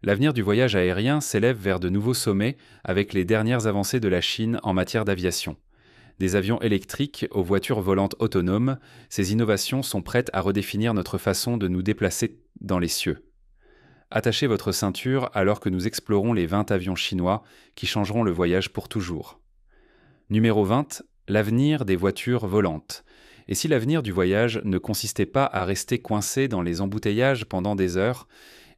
L'avenir du voyage aérien s'élève vers de nouveaux sommets avec les dernières avancées de la Chine en matière d'aviation. Des avions électriques aux voitures volantes autonomes, ces innovations sont prêtes à redéfinir notre façon de nous déplacer dans les cieux. Attachez votre ceinture alors que nous explorons les 20 avions chinois qui changeront le voyage pour toujours. Numéro 20. L'avenir des voitures volantes. Et si l'avenir du voyage ne consistait pas à rester coincé dans les embouteillages pendant des heures,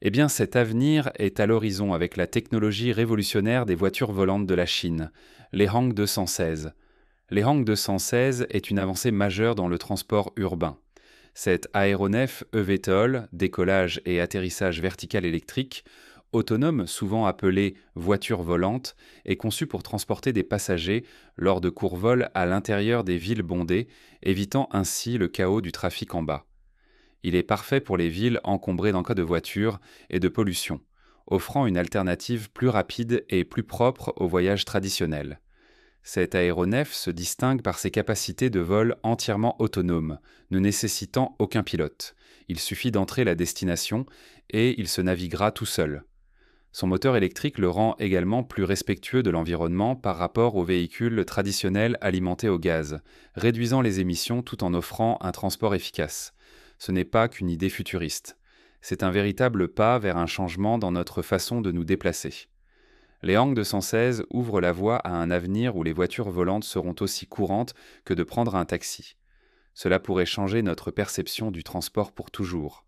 eh bien cet avenir est à l'horizon avec la technologie révolutionnaire des voitures volantes de la Chine, les Hang 216. Les Hang 216 est une avancée majeure dans le transport urbain. Cet aéronef eVTOL, décollage et atterrissage vertical électrique, autonome souvent appelé voiture volante, est conçu pour transporter des passagers lors de courts vols à l'intérieur des villes bondées, évitant ainsi le chaos du trafic en bas. Il est parfait pour les villes encombrées d'encas de voitures et de pollution, offrant une alternative plus rapide et plus propre au voyage traditionnel. Cet aéronef se distingue par ses capacités de vol entièrement autonomes, ne nécessitant aucun pilote. Il suffit d'entrer la destination et il se naviguera tout seul. Son moteur électrique le rend également plus respectueux de l'environnement par rapport aux véhicules traditionnels alimentés au gaz, réduisant les émissions tout en offrant un transport efficace. Ce n'est pas qu'une idée futuriste. C'est un véritable pas vers un changement dans notre façon de nous déplacer. Les Hang 216 ouvrent la voie à un avenir où les voitures volantes seront aussi courantes que de prendre un taxi. Cela pourrait changer notre perception du transport pour toujours.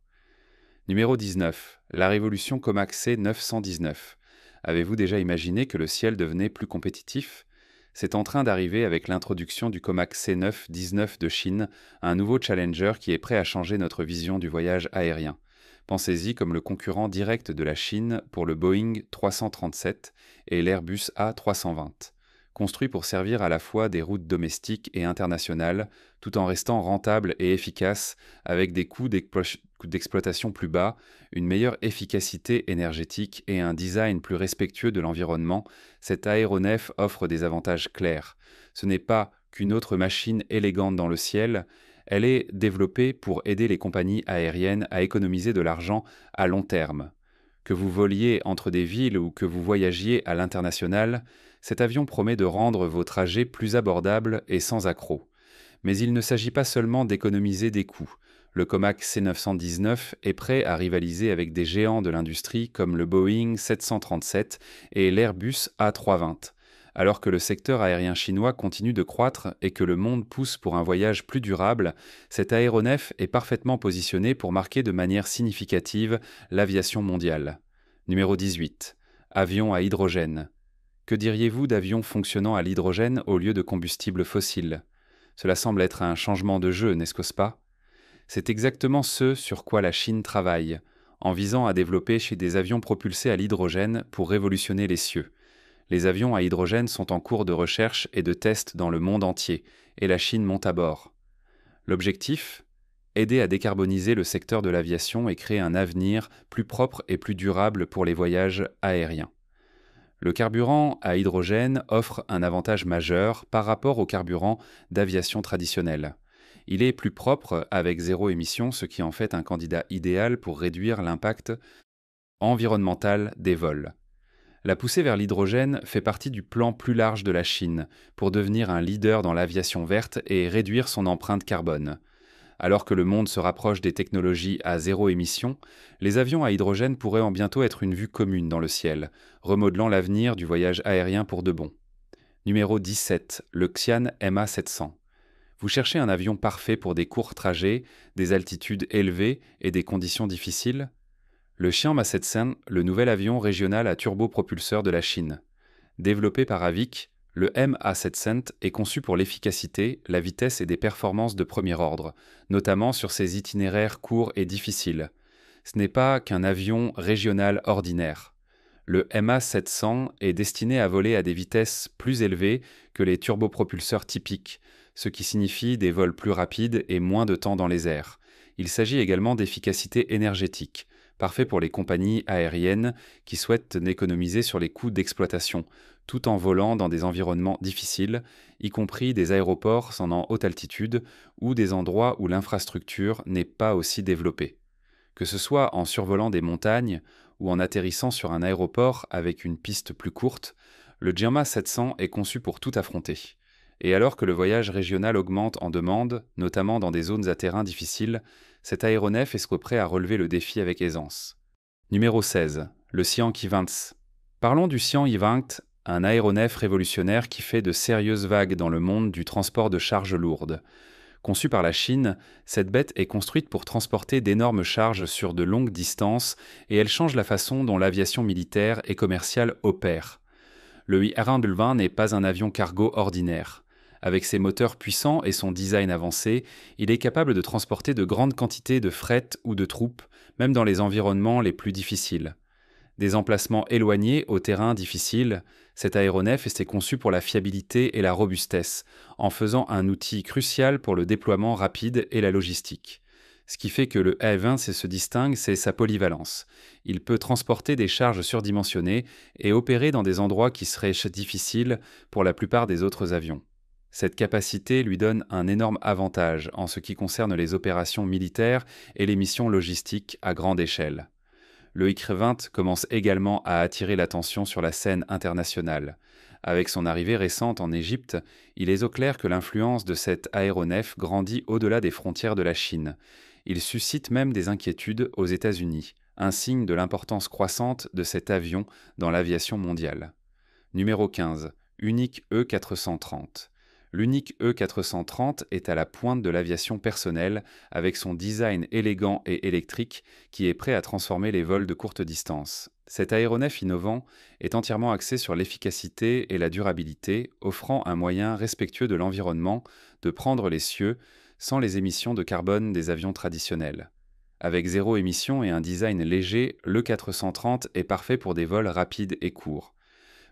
Numéro 19. La révolution Comac C919. Avez-vous déjà imaginé que le ciel devenait plus compétitif ? C'est en train d'arriver avec l'introduction du Comac C919 de Chine, un nouveau challenger qui est prêt à changer notre vision du voyage aérien. Pensez-y comme le concurrent direct de la Chine pour le Boeing 337 et l'Airbus A320. Construit pour servir à la fois des routes domestiques et internationales, tout en restant rentable et efficace, avec des coûts d'exploitation plus bas, une meilleure efficacité énergétique et un design plus respectueux de l'environnement, cet aéronef offre des avantages clairs. Ce n'est pas qu'une autre machine élégante dans le ciel, elle est développée pour aider les compagnies aériennes à économiser de l'argent à long terme. Que vous voliez entre des villes ou que vous voyagiez à l'international, cet avion promet de rendre vos trajets plus abordables et sans accroc. Mais il ne s'agit pas seulement d'économiser des coûts. Le Comac C919 est prêt à rivaliser avec des géants de l'industrie comme le Boeing 737 et l'Airbus A320. Alors que le secteur aérien chinois continue de croître et que le monde pousse pour un voyage plus durable, cet aéronef est parfaitement positionné pour marquer de manière significative l'aviation mondiale. Numéro 18. Avion à hydrogène. Que diriez-vous d'avions fonctionnant à l'hydrogène au lieu de combustibles fossiles ? Cela semble être un changement de jeu, n'est-ce pas ? C'est exactement ce sur quoi la Chine travaille, en visant à développer chez des avions propulsés à l'hydrogène pour révolutionner les cieux. Les avions à hydrogène sont en cours de recherche et de test dans le monde entier, et la Chine monte à bord. L'objectif ? Aider à décarboniser le secteur de l'aviation et créer un avenir plus propre et plus durable pour les voyages aériens. Le carburant à hydrogène offre un avantage majeur par rapport au carburant d'aviation traditionnel. Il est plus propre avec zéro émission, ce qui en fait un candidat idéal pour réduire l'impact environnemental des vols. La poussée vers l'hydrogène fait partie du plan plus large de la Chine pour devenir un leader dans l'aviation verte et réduire son empreinte carbone. Alors que le monde se rapproche des technologies à zéro émission, les avions à hydrogène pourraient en bientôt être une vue commune dans le ciel, remodelant l'avenir du voyage aérien pour de bon. Numéro 17. Le Xi'an MA700. Vous cherchez un avion parfait pour des courts trajets, des altitudes élevées et des conditions difficiles ? Le Xi'an MA700, le nouvel avion régional à turbopropulseur de la Chine. Développé par Avic, le MA700 est conçu pour l'efficacité, la vitesse et des performances de premier ordre, notamment sur ses itinéraires courts et difficiles. Ce n'est pas qu'un avion régional ordinaire. Le MA700 est destiné à voler à des vitesses plus élevées que les turbopropulseurs typiques, ce qui signifie des vols plus rapides et moins de temps dans les airs. Il s'agit également d'efficacité énergétique, parfait pour les compagnies aériennes qui souhaitent économiser sur les coûts d'exploitation, tout en volant dans des environnements difficiles, y compris des aéroports en haute altitude ou des endroits où l'infrastructure n'est pas aussi développée. Que ce soit en survolant des montagnes ou en atterrissant sur un aéroport avec une piste plus courte, le Jirma 700 est conçu pour tout affronter. Et alors que le voyage régional augmente en demande, notamment dans des zones à terrain difficiles, cet aéronef est prêt à relever le défi avec aisance. Numéro 16. Le Xi'an Qi-20. Parlons du Xi'an Yi-20, un aéronef révolutionnaire qui fait de sérieuses vagues dans le monde du transport de charges lourdes. Conçue par la Chine, cette bête est construite pour transporter d'énormes charges sur de longues distances et elle change la façon dont l'aviation militaire et commerciale opère. Le Yi-20 n'est pas un avion cargo ordinaire. Avec ses moteurs puissants et son design avancé, il est capable de transporter de grandes quantités de fret ou de troupes, même dans les environnements les plus difficiles. Des emplacements éloignés au terrain difficile, cet aéronef était conçu pour la fiabilité et la robustesse, en faisant un outil crucial pour le déploiement rapide et la logistique. Ce qui fait que le Yi-20 se distingue, c'est sa polyvalence. Il peut transporter des charges surdimensionnées et opérer dans des endroits qui seraient difficiles pour la plupart des autres avions. Cette capacité lui donne un énorme avantage en ce qui concerne les opérations militaires et les missions logistiques à grande échelle. Le Yi-20 commence également à attirer l'attention sur la scène internationale. Avec son arrivée récente en Égypte, il est au clair que l'influence de cet aéronef grandit au-delà des frontières de la Chine. Il suscite même des inquiétudes aux États-Unis, un signe de l'importance croissante de cet avion dans l'aviation mondiale. Numéro 15. Unique E430. L'Unique E430 est à la pointe de l'aviation personnelle avec son design élégant et électrique qui est prêt à transformer les vols de courte distance. Cet aéronef innovant est entièrement axé sur l'efficacité et la durabilité, offrant un moyen respectueux de l'environnement de prendre les cieux sans les émissions de carbone des avions traditionnels. Avec zéro émission et un design léger, l'E430 est parfait pour des vols rapides et courts.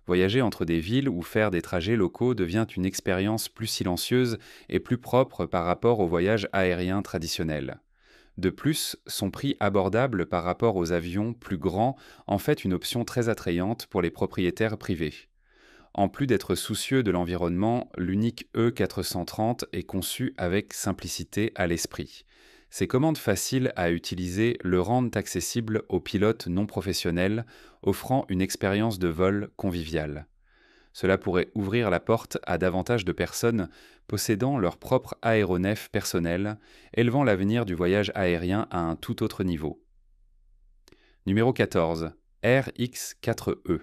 Voyager entre des villes ou faire des trajets locaux devient une expérience plus silencieuse et plus propre par rapport au voyage aérien traditionnel. De plus, son prix abordable par rapport aux avions plus grands en fait une option très attrayante pour les propriétaires privés. En plus d'être soucieux de l'environnement, l'Unique E430 est conçu avec simplicité à l'esprit. Ses commandes faciles à utiliser le rendent accessible aux pilotes non professionnels, offrant une expérience de vol conviviale. Cela pourrait ouvrir la porte à davantage de personnes possédant leur propre aéronef personnel, élevant l'avenir du voyage aérien à un tout autre niveau. Numéro 14. RX-4E.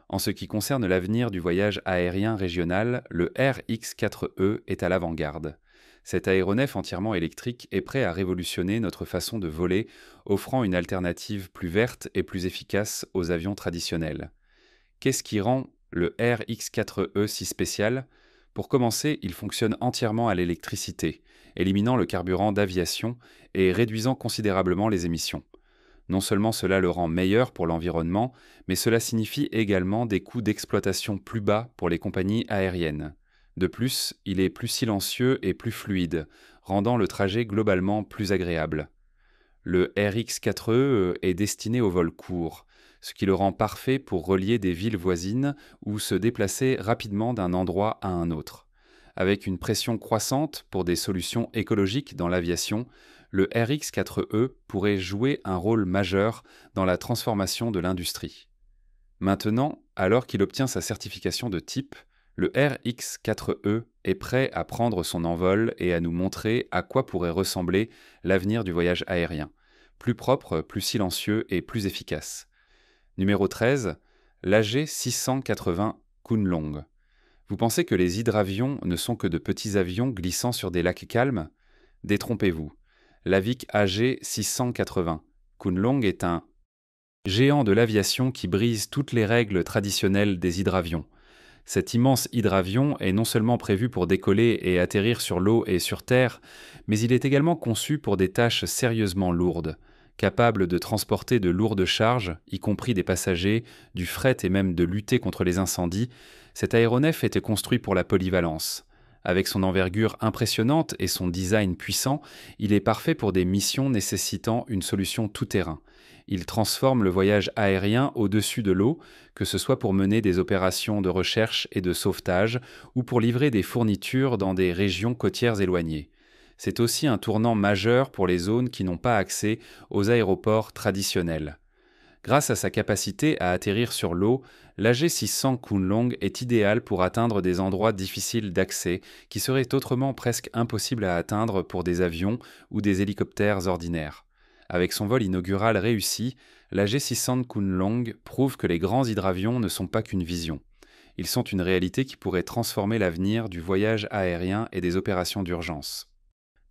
En ce qui concerne l'avenir du voyage aérien régional, le RX-4E est à l'avant-garde. Cet aéronef entièrement électrique est prêt à révolutionner notre façon de voler, offrant une alternative plus verte et plus efficace aux avions traditionnels. Qu'est-ce qui rend le RX-4E si spécial ? Pour commencer, il fonctionne entièrement à l'électricité, éliminant le carburant d'aviation et réduisant considérablement les émissions. Non seulement cela le rend meilleur pour l'environnement, mais cela signifie également des coûts d'exploitation plus bas pour les compagnies aériennes. De plus, il est plus silencieux et plus fluide, rendant le trajet globalement plus agréable. Le RX-4E est destiné aux vols courts, ce qui le rend parfait pour relier des villes voisines ou se déplacer rapidement d'un endroit à un autre. Avec une pression croissante pour des solutions écologiques dans l'aviation, le RX-4E pourrait jouer un rôle majeur dans la transformation de l'industrie. Maintenant, alors qu'il obtient sa certification de type, le RX-4E est prêt à prendre son envol et à nous montrer à quoi pourrait ressembler l'avenir du voyage aérien. Plus propre, plus silencieux et plus efficace. Numéro 13. L'AG680 Kunlong. Vous pensez que les hydravions ne sont que de petits avions glissant sur des lacs calmes ? Détrompez-vous. L'Avic AG680 Kunlong est un géant de l'aviation qui brise toutes les règles traditionnelles des hydravions. Cet immense hydravion est non seulement prévu pour décoller et atterrir sur l'eau et sur terre, mais il est également conçu pour des tâches sérieusement lourdes. Capable de transporter de lourdes charges, y compris des passagers, du fret et même de lutter contre les incendies, cet aéronef était construit pour la polyvalence. Avec son envergure impressionnante et son design puissant, il est parfait pour des missions nécessitant une solution tout-terrain. Il transforme le voyage aérien au-dessus de l'eau, que ce soit pour mener des opérations de recherche et de sauvetage ou pour livrer des fournitures dans des régions côtières éloignées. C'est aussi un tournant majeur pour les zones qui n'ont pas accès aux aéroports traditionnels. Grâce à sa capacité à atterrir sur l'eau, l'AG600 Kunlong est idéal pour atteindre des endroits difficiles d'accès qui seraient autrement presque impossibles à atteindre pour des avions ou des hélicoptères ordinaires. Avec son vol inaugural réussi, l'AG600 Kunlong prouve que les grands hydravions ne sont pas qu'une vision. Ils sont une réalité qui pourrait transformer l'avenir du voyage aérien et des opérations d'urgence.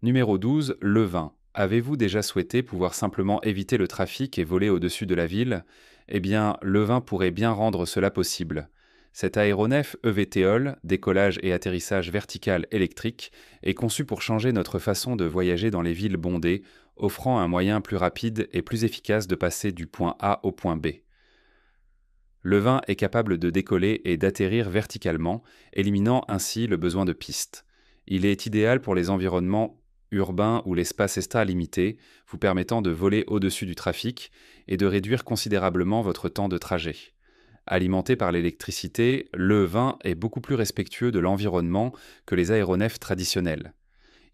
Numéro 12, le vin. Avez-vous déjà souhaité pouvoir simplement éviter le trafic et voler au-dessus de la ville? Eh bien, le vin pourrait bien rendre cela possible. Cet aéronef EVTOL, décollage et atterrissage vertical électrique, est conçu pour changer notre façon de voyager dans les villes bondées, offrant un moyen plus rapide et plus efficace de passer du point A au point B. Le vin est capable de décoller et d'atterrir verticalement, éliminant ainsi le besoin de pistes. Il est idéal pour les environnements urbains où l'espace est très limité, vous permettant de voler au-dessus du trafic et de réduire considérablement votre temps de trajet. Alimenté par l'électricité, le vin est beaucoup plus respectueux de l'environnement que les aéronefs traditionnels.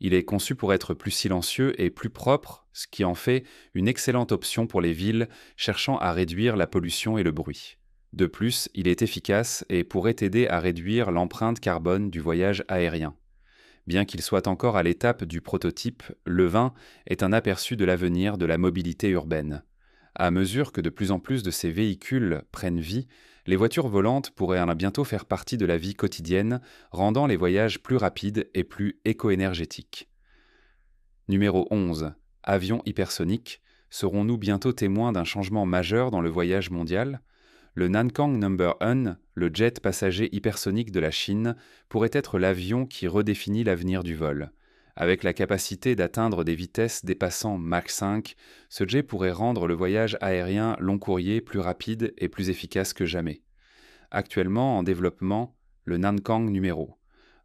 Il est conçu pour être plus silencieux et plus propre, ce qui en fait une excellente option pour les villes cherchant à réduire la pollution et le bruit. De plus, il est efficace et pourrait aider à réduire l'empreinte carbone du voyage aérien. Bien qu'il soit encore à l'étape du prototype, le vin est un aperçu de l'avenir de la mobilité urbaine. À mesure que de plus en plus de ces véhicules prennent vie, les voitures volantes pourraient bientôt faire partie de la vie quotidienne, rendant les voyages plus rapides et plus éco-énergétiques. Numéro 11. Avion hypersonique. Serons-nous bientôt témoins d'un changement majeur dans le voyage mondial? Le Nankang No. 1, le jet passager hypersonique de la Chine, pourrait être l'avion qui redéfinit l'avenir du vol. Avec la capacité d'atteindre des vitesses dépassant Mach 5, ce jet pourrait rendre le voyage aérien long courrier plus rapide et plus efficace que jamais. Actuellement en développement, le Nankang numéro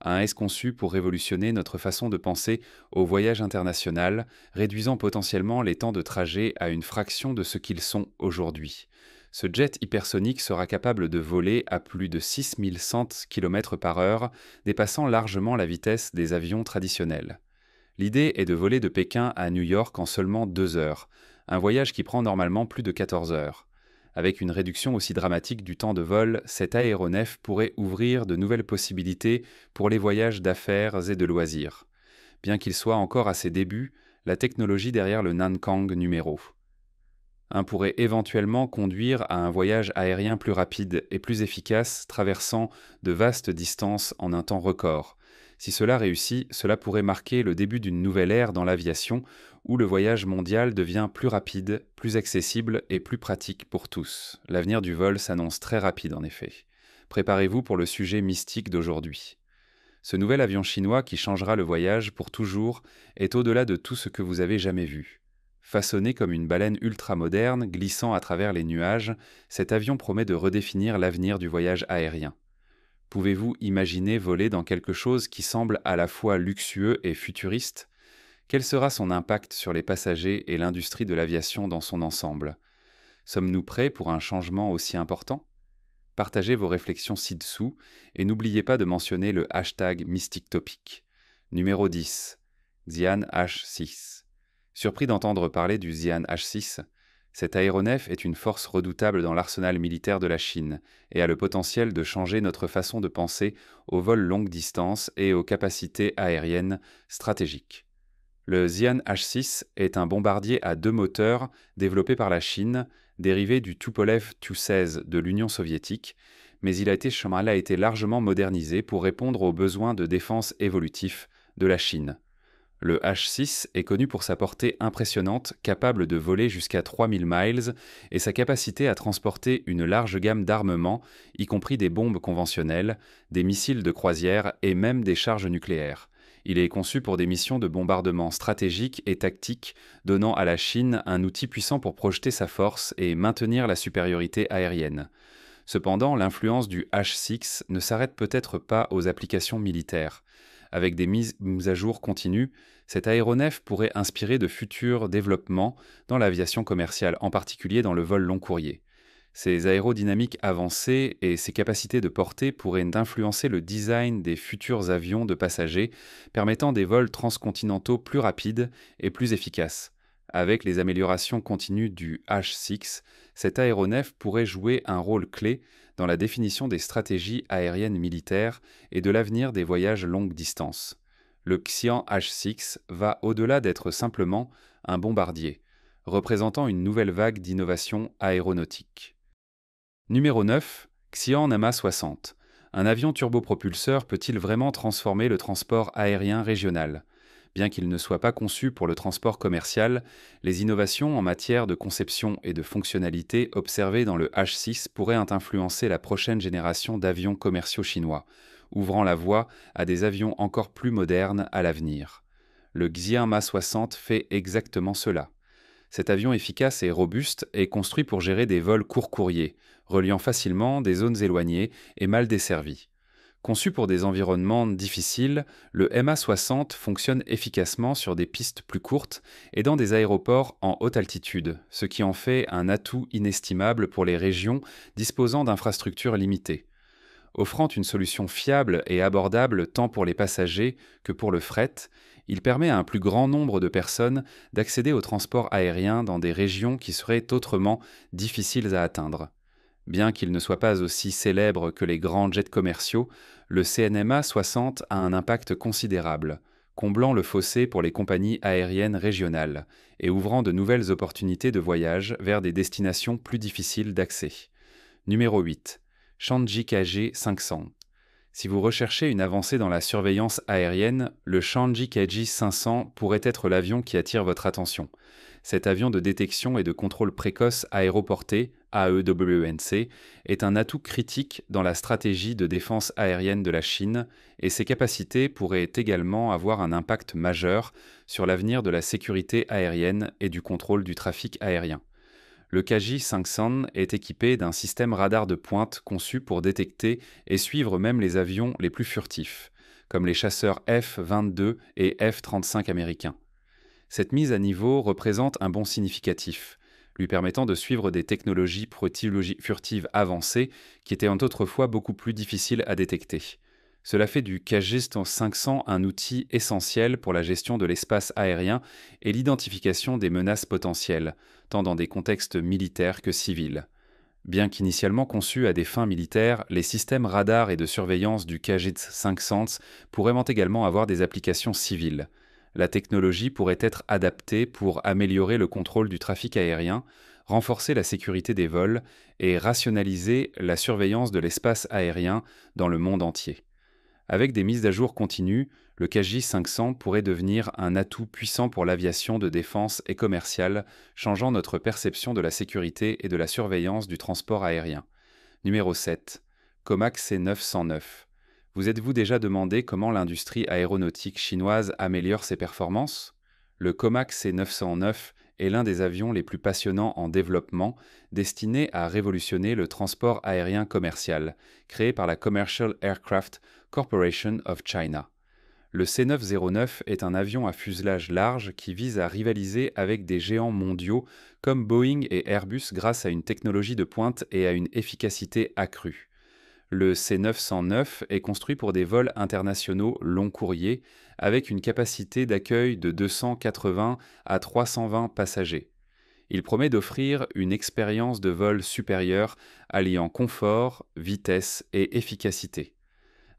1 est conçu pour révolutionner notre façon de penser au voyage international, réduisant potentiellement les temps de trajet à une fraction de ce qu'ils sont aujourd'hui. Ce jet hypersonique sera capable de voler à plus de 6100 km/h, dépassant largement la vitesse des avions traditionnels. L'idée est de voler de Pékin à New York en seulement 2 heures, un voyage qui prend normalement plus de 14 heures. Avec une réduction aussi dramatique du temps de vol, cet aéronef pourrait ouvrir de nouvelles possibilités pour les voyages d'affaires et de loisirs. Bien qu'il soit encore à ses débuts, la technologie derrière le Nankang numéro 1 pourrait éventuellement conduire à un voyage aérien plus rapide et plus efficace, traversant de vastes distances en un temps record. Si cela réussit, cela pourrait marquer le début d'une nouvelle ère dans l'aviation, où le voyage mondial devient plus rapide, plus accessible et plus pratique pour tous. L'avenir du vol s'annonce très rapide en effet. Préparez-vous pour le sujet mystique d'aujourd'hui. Ce nouvel avion chinois qui changera le voyage pour toujours est au-delà de tout ce que vous avez jamais vu. Façonné comme une baleine ultramoderne glissant à travers les nuages, cet avion promet de redéfinir l'avenir du voyage aérien. Pouvez-vous imaginer voler dans quelque chose qui semble à la fois luxueux et futuriste? Quel sera son impact sur les passagers et l'industrie de l'aviation dans son ensemble? Sommes-nous prêts pour un changement aussi important? Partagez vos réflexions ci-dessous et n'oubliez pas de mentionner le hashtag MysticTopic. Numéro 10. Xi'an H6. Surpris d'entendre parler du Xi'an H6, cet aéronef est une force redoutable dans l'arsenal militaire de la Chine et a le potentiel de changer notre façon de penser aux vols longue distance et aux capacités aériennes stratégiques. Le Xi'an H6 est un bombardier à 2 moteurs développé par la Chine, dérivé du Tupolev Tu-16 de l'Union soviétique, mais il a été largement modernisé pour répondre aux besoins de défense évolutifs de la Chine. Le H6 est connu pour sa portée impressionnante, capable de voler jusqu'à 3000 miles, et sa capacité à transporter une large gamme d'armements, y compris des bombes conventionnelles, des missiles de croisière et même des charges nucléaires. Il est conçu pour des missions de bombardement stratégiques et tactiques, donnant à la Chine un outil puissant pour projeter sa force et maintenir la supériorité aérienne. Cependant, l'influence du H6 ne s'arrête peut-être pas aux applications militaires. Avec des mises à jour continues, cet aéronef pourrait inspirer de futurs développements dans l'aviation commerciale, en particulier dans le vol long courrier. Ses aérodynamiques avancées et ses capacités de portée pourraient influencer le design des futurs avions de passagers, permettant des vols transcontinentaux plus rapides et plus efficaces. Avec les améliorations continues du H6, cet aéronef pourrait jouer un rôle clé dans la définition des stratégies aériennes militaires et de l'avenir des voyages longue distance. Le Xi'an H6 va au-delà d'être simplement un bombardier, représentant une nouvelle vague d'innovation aéronautique. Numéro 9, Xi'an Nama 60. Un avion turbopropulseur peut-il vraiment transformer le transport aérien régional ? Bien qu'il ne soit pas conçu pour le transport commercial, les innovations en matière de conception et de fonctionnalité observées dans le H6 pourraient influencer la prochaine génération d'avions commerciaux chinois, ouvrant la voie à des avions encore plus modernes à l'avenir. Le Xi'an Ma 60 fait exactement cela. Cet avion efficace et robuste est construit pour gérer des vols court courriers, reliant facilement des zones éloignées et mal desservies. Conçu pour des environnements difficiles, le MA60 fonctionne efficacement sur des pistes plus courtes et dans des aéroports en haute altitude, ce qui en fait un atout inestimable pour les régions disposant d'infrastructures limitées. Offrant une solution fiable et abordable tant pour les passagers que pour le fret, il permet à un plus grand nombre de personnes d'accéder au transport aérien dans des régions qui seraient autrement difficiles à atteindre. Bien qu'il ne soit pas aussi célèbre que les grands jets commerciaux, le CNMA 60 a un impact considérable, comblant le fossé pour les compagnies aériennes régionales et ouvrant de nouvelles opportunités de voyage vers des destinations plus difficiles d'accès. Numéro 8. Shanji KG 500. Si vous recherchez une avancée dans la surveillance aérienne, le Shanji KG 500 pourrait être l'avion qui attire votre attention. Cet avion de détection et de contrôle précoce aéroporté, AEWNC, est un atout critique dans la stratégie de défense aérienne de la Chine et ses capacités pourraient également avoir un impact majeur sur l'avenir de la sécurité aérienne et du contrôle du trafic aérien. Le KJ-500 est équipé d'un système radar de pointe conçu pour détecter et suivre même les avions les plus furtifs, comme les chasseurs F-22 et F-35 américains. Cette mise à niveau représente un bond significatif, lui permettant de suivre des technologies furtives avancées qui étaient autrefois beaucoup plus difficiles à détecter. Cela fait du KJ-500 un outil essentiel pour la gestion de l'espace aérien et l'identification des menaces potentielles, tant dans des contextes militaires que civils. Bien qu'initialement conçus à des fins militaires, les systèmes radar et de surveillance du KJ-500 pourraient également avoir des applications civiles. La technologie pourrait être adaptée pour améliorer le contrôle du trafic aérien, renforcer la sécurité des vols et rationaliser la surveillance de l'espace aérien dans le monde entier. Avec des mises à jour continues, le KJ-500 pourrait devenir un atout puissant pour l'aviation de défense et commerciale, changeant notre perception de la sécurité et de la surveillance du transport aérien. Numéro 7. Comac C909. Vous êtes-vous déjà demandé comment l'industrie aéronautique chinoise améliore ses performances ? Le Comac C909 est l'un des avions les plus passionnants en développement, destiné à révolutionner le transport aérien commercial, créé par la Commercial Aircraft Corporation of China. Le C909 est un avion à fuselage large qui vise à rivaliser avec des géants mondiaux comme Boeing et Airbus grâce à une technologie de pointe et à une efficacité accrue. Le C909 est construit pour des vols internationaux long courriers avec une capacité d'accueil de 280 à 320 passagers. Il promet d'offrir une expérience de vol supérieure alliant confort, vitesse et efficacité.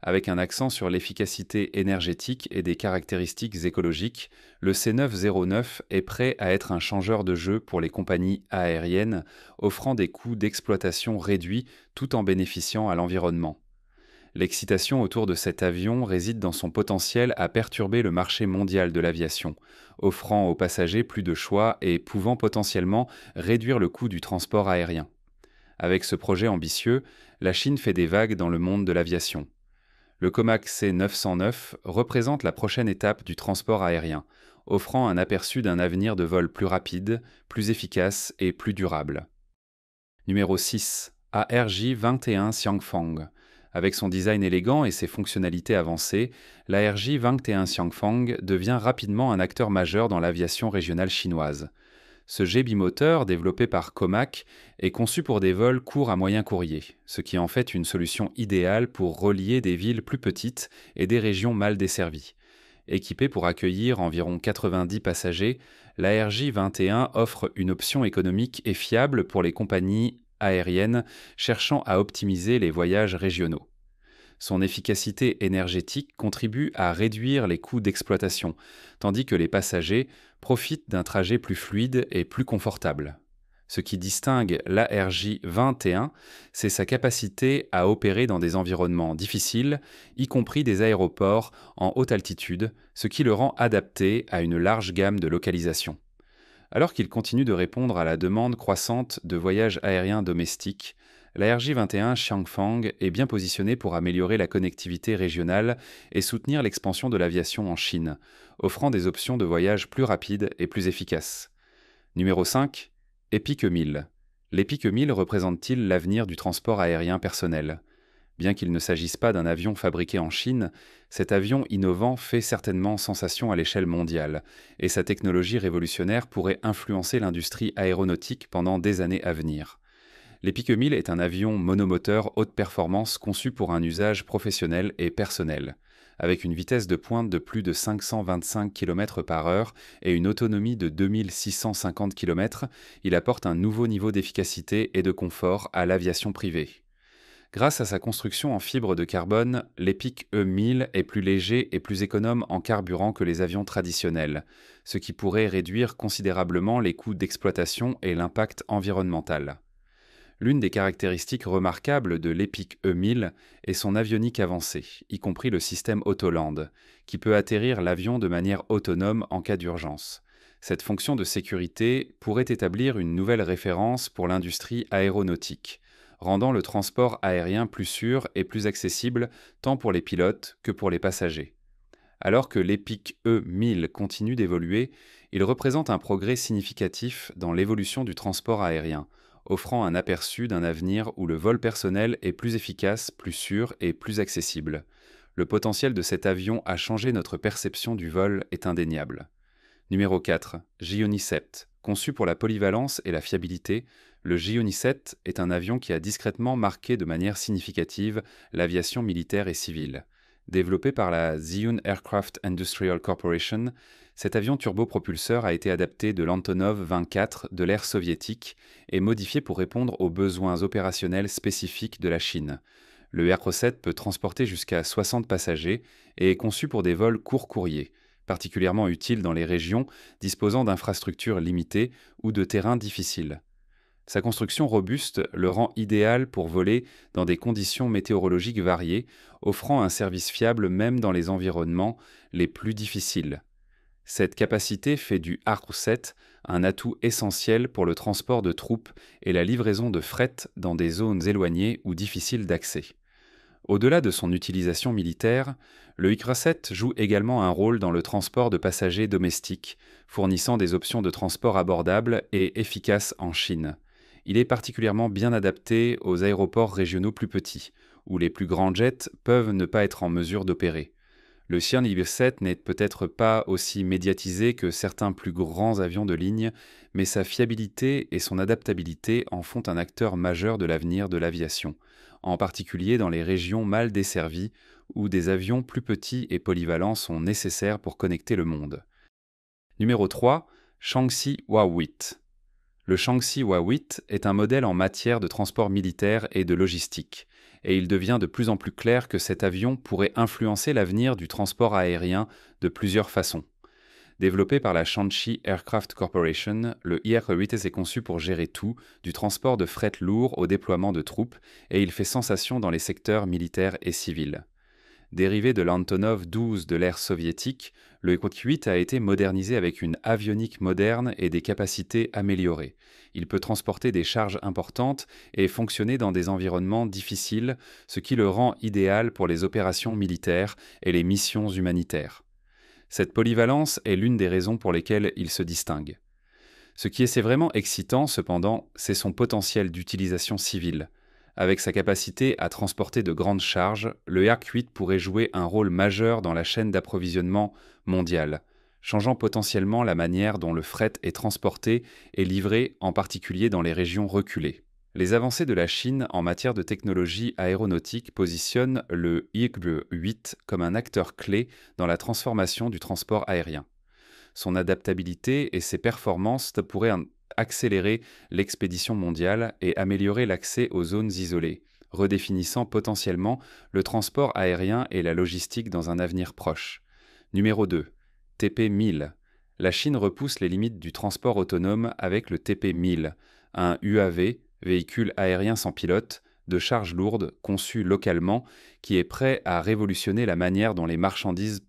Avec un accent sur l'efficacité énergétique et des caractéristiques écologiques, le C909 est prêt à être un changeur de jeu pour les compagnies aériennes, offrant des coûts d'exploitation réduits tout en bénéficiant à l'environnement. L'excitation autour de cet avion réside dans son potentiel à perturber le marché mondial de l'aviation, offrant aux passagers plus de choix et pouvant potentiellement réduire le coût du transport aérien. Avec ce projet ambitieux, la Chine fait des vagues dans le monde de l'aviation. Le Comac C909 représente la prochaine étape du transport aérien, offrant un aperçu d'un avenir de vol plus rapide, plus efficace et plus durable. Numéro 6. ARJ-21 Xiangfang. Avec son design élégant et ses fonctionnalités avancées, l'ARJ-21 Xiangfang devient rapidement un acteur majeur dans l'aviation régionale chinoise. Ce jet bimoteur, développé par Comac, est conçu pour des vols courts à moyen courrier, ce qui en fait une solution idéale pour relier des villes plus petites et des régions mal desservies. Équipé pour accueillir environ 90 passagers, l'ARJ-21 offre une option économique et fiable pour les compagnies aériennes cherchant à optimiser les voyages régionaux. Son efficacité énergétique contribue à réduire les coûts d'exploitation, tandis que les passagers profitent d'un trajet plus fluide et plus confortable. Ce qui distingue l'ARJ-21, c'est sa capacité à opérer dans des environnements difficiles, y compris des aéroports en haute altitude, ce qui le rend adapté à une large gamme de localisations. Alors qu'il continue de répondre à la demande croissante de voyages aériens domestiques, l'ARJ-21 Xiangfang est bien positionné pour améliorer la connectivité régionale et soutenir l'expansion de l'aviation en Chine, offrant des options de voyage plus rapides et plus efficaces. Numéro 5. Epic 1000. L'Epic 1000 représente-t-il l'avenir du transport aérien personnel ? Bien qu'il ne s'agisse pas d'un avion fabriqué en Chine, cet avion innovant fait certainement sensation à l'échelle mondiale, et sa technologie révolutionnaire pourrait influencer l'industrie aéronautique pendant des années à venir. L'Epic 1000 est un avion monomoteur haute performance conçu pour un usage professionnel et personnel. Avec une vitesse de pointe de plus de 525 km/h et une autonomie de 2650 km, il apporte un nouveau niveau d'efficacité et de confort à l'aviation privée. Grâce à sa construction en fibre de carbone, l'Epic E1000 est plus léger et plus économe en carburant que les avions traditionnels, ce qui pourrait réduire considérablement les coûts d'exploitation et l'impact environnemental. L'une des caractéristiques remarquables de l'Epic E1000 est son avionique avancée, y compris le système Autoland, qui peut atterrir l'avion de manière autonome en cas d'urgence. Cette fonction de sécurité pourrait établir une nouvelle référence pour l'industrie aéronautique, rendant le transport aérien plus sûr et plus accessible tant pour les pilotes que pour les passagers. Alors que l'Epic E1000 continue d'évoluer, il représente un progrès significatif dans l'évolution du transport aérien, offrant un aperçu d'un avenir où le vol personnel est plus efficace, plus sûr et plus accessible. Le potentiel de cet avion à changer notre perception du vol est indéniable. Numéro 4. Gioni-7. Conçu pour la polyvalence et la fiabilité, le Gioni-7 est un avion qui a discrètement marqué de manière significative l'aviation militaire et civile. Développé par la Zhiyun Aircraft Industrial Corporation, cet avion turbopropulseur a été adapté de l'Antonov 24 de l'ère soviétique et modifié pour répondre aux besoins opérationnels spécifiques de la Chine. Le RO-7 peut transporter jusqu'à 60 passagers et est conçu pour des vols courts courriers, particulièrement utile dans les régions disposant d'infrastructures limitées ou de terrains difficiles. Sa construction robuste le rend idéal pour voler dans des conditions météorologiques variées, offrant un service fiable même dans les environnements les plus difficiles. Cette capacité fait du ARC-7 un atout essentiel pour le transport de troupes et la livraison de fret dans des zones éloignées ou difficiles d'accès. Au-delà de son utilisation militaire, le ICRA-7 joue également un rôle dans le transport de passagers domestiques, fournissant des options de transport abordables et efficaces en Chine. Il est particulièrement bien adapté aux aéroports régionaux plus petits, où les plus grands jets peuvent ne pas être en mesure d'opérer. Le Xi'an-Libre-7 n'est peut-être pas aussi médiatisé que certains plus grands avions de ligne, mais sa fiabilité et son adaptabilité en font un acteur majeur de l'avenir de l'aviation, en particulier dans les régions mal desservies où des avions plus petits et polyvalents sont nécessaires pour connecter le monde. Numéro 3. Shaanxi Hua-8. Le Shaanxi Hua-8 est un modèle en matière de transport militaire et de logistique, et il devient de plus en plus clair que cet avion pourrait influencer l'avenir du transport aérien de plusieurs façons. Développé par la Shaanxi Aircraft Corporation, le IR-8S est conçu pour gérer tout, du transport de fret lourd au déploiement de troupes, et il fait sensation dans les secteurs militaires et civils. Dérivé de l'Antonov 12 de l'ère soviétique, le IR-8 a été modernisé avec une avionique moderne et des capacités améliorées. Il peut transporter des charges importantes et fonctionner dans des environnements difficiles, ce qui le rend idéal pour les opérations militaires et les missions humanitaires. Cette polyvalence est l'une des raisons pour lesquelles il se distingue. Ce qui est vraiment excitant, cependant, c'est son potentiel d'utilisation civile. Avec sa capacité à transporter de grandes charges, le IR-8 pourrait jouer un rôle majeur dans la chaîne d'approvisionnement mondiale, changeant potentiellement la manière dont le fret est transporté et livré, en particulier dans les régions reculées. Les avancées de la Chine en matière de technologie aéronautique positionnent le IR-8 comme un acteur clé dans la transformation du transport aérien. son adaptabilité et ses performances pourraient accélérer l'expédition mondiale et améliorer l'accès aux zones isolées, redéfinissant potentiellement le transport aérien et la logistique dans un avenir proche. Numéro 2. TP-1000. La Chine repousse les limites du transport autonome avec le TP-1000, un UAV, véhicule aérien sans pilote, de charge lourde, conçu localement, qui est prêt à révolutionner la manière dont les marchandises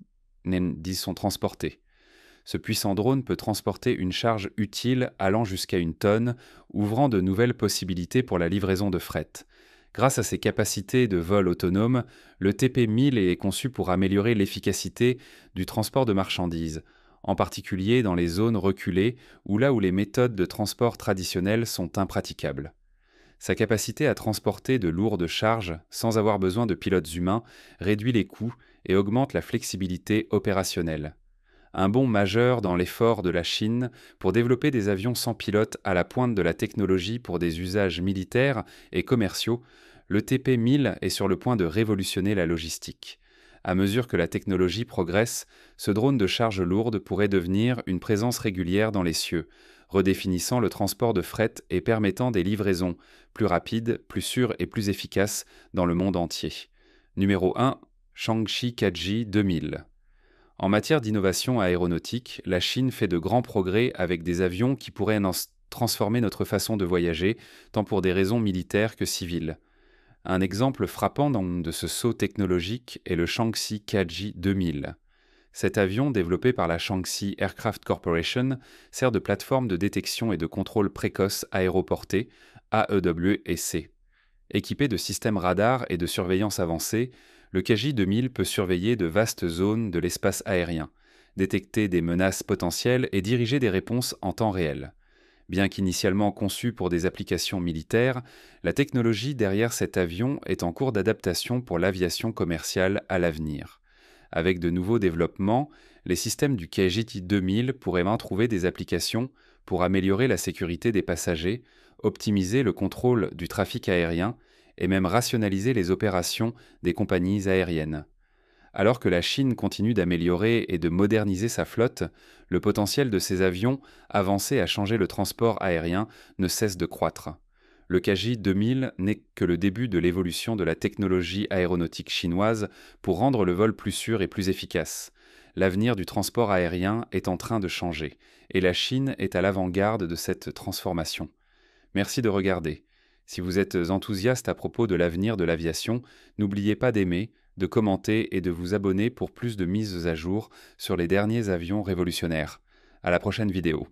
sont transportées. Ce puissant drone peut transporter une charge utile allant jusqu'à 1 tonne, ouvrant de nouvelles possibilités pour la livraison de fret. Grâce à ses capacités de vol autonome, le TP-1000 est conçu pour améliorer l'efficacité du transport de marchandises, en particulier dans les zones reculées ou là où les méthodes de transport traditionnelles sont impraticables. Sa capacité à transporter de lourdes charges sans avoir besoin de pilotes humains réduit les coûts et augmente la flexibilité opérationnelle. Un bond majeur dans l'effort de la Chine pour développer des avions sans pilote à la pointe de la technologie pour des usages militaires et commerciaux, le TP-1000 est sur le point de révolutionner la logistique. À mesure que la technologie progresse, ce drone de charge lourde pourrait devenir une présence régulière dans les cieux, redéfinissant le transport de fret et permettant des livraisons plus rapides, plus sûres et plus efficaces dans le monde entier. Numéro 1. Shangxi Kaji 2000. En matière d'innovation aéronautique, la Chine fait de grands progrès avec des avions qui pourraient transformer notre façon de voyager, tant pour des raisons militaires que civiles. Un exemple frappant de ce saut technologique est le Shangxi Kaji 2000. Cet avion, développé par la Shaanxi Aircraft Corporation, sert de plateforme de détection et de contrôle précoce aéroportée, AEW&C. Équipé de systèmes radars et de surveillance avancés, le Kaji 2000 peut surveiller de vastes zones de l'espace aérien, détecter des menaces potentielles et diriger des réponses en temps réel. Bien qu'initialement conçu pour des applications militaires, la technologie derrière cet avion est en cours d'adaptation pour l'aviation commerciale à l'avenir. Avec de nouveaux développements, les systèmes du Kaji 2000 pourraient même trouver des applications pour améliorer la sécurité des passagers, optimiser le contrôle du trafic aérien et même rationaliser les opérations des compagnies aériennes. Alors que la Chine continue d'améliorer et de moderniser sa flotte, le potentiel de ces avions avancés à changer le transport aérien ne cesse de croître. Le Kaji 2000 n'est que le début de l'évolution de la technologie aéronautique chinoise pour rendre le vol plus sûr et plus efficace. L'avenir du transport aérien est en train de changer, et la Chine est à l'avant-garde de cette transformation. Merci de regarder. Si vous êtes enthousiaste à propos de l'avenir de l'aviation, n'oubliez pas d'aimer, de commenter et de vous abonner pour plus de mises à jour sur les derniers avions révolutionnaires. À la prochaine vidéo.